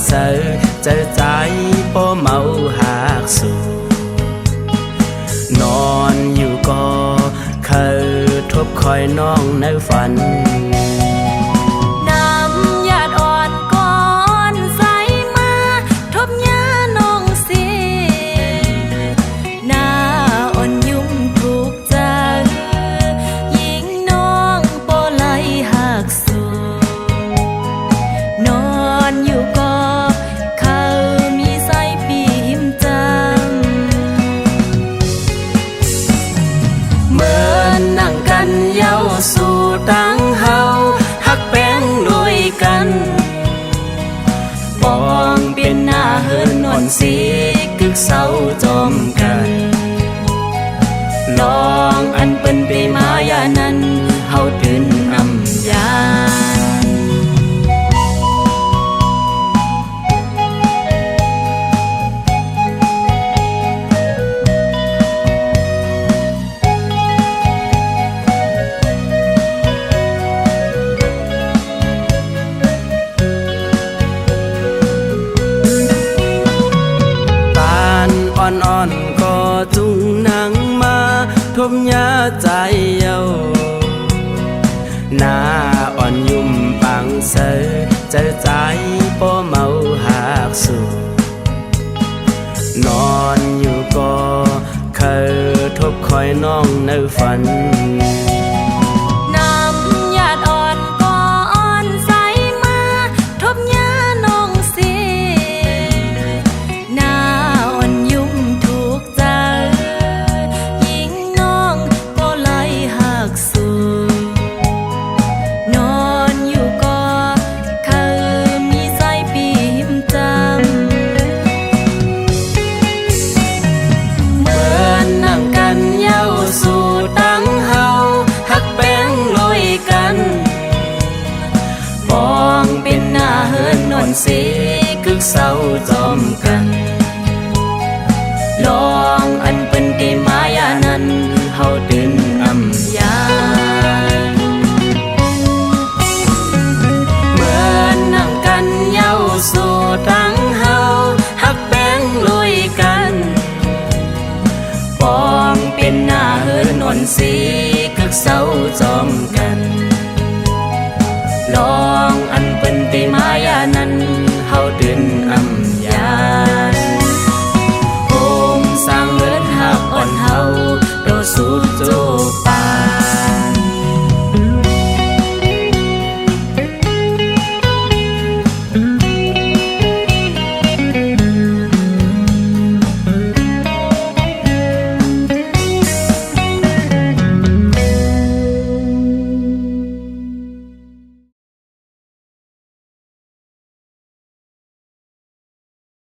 เสือเจอใจป้อเมาหากสู่นอนอยู่ก็เคยทบคอยน้องในฝันน้ำหยาดอ่อนก่อนใสมาทบยาน้องสิหน้าอ่อนยุ่มถูกใจยิงน้องโปไลหักสู่นอนอยู่ก็เขามีใส่ปีหิมจำเหมือนนั่งกันเย้าสู่ตั้งเฮาหักแป้งด้วยกันปองเป็นหน้าเฮินนอนสีกึกเศร้าจอมกันลองอันเป็นปีมายานั้นเฮาตื่นอำยานอ่อนๆก็จุงนางมาทบยาใจเย้าหน้าอ่อนยุ่มปางเสือเจอใจป้อเมาหากสู่นอนอยู่ก็เคยทบคอยน้องในฝันน้ำหยาดอ่อนก่อนใสมาทบยาน้องสิหน้าอ่อนยุ่มถูกใจยิงน้องโปไลหักสู่นอนอยู่ก็เขามีใส่ปีหิมจำเหมือนนั่งกันเย้าสู่ตั้งเฮาหักแป้งลอยกันปองเป็นหน้าเฮินนอนสีกึกเศร้าจอมกันลองอันเป็นตีมายานั้นเฮาตื่นอำยานเหมือนนั่งกันเย้าสู่ตั้งเฮาหักแป้งลอยกันปองเป็นหน้าเฮินนอนสีกึกเศร้าจอมกันลองอันเป็นตีมายานั้นเฮาตื่นอำยาน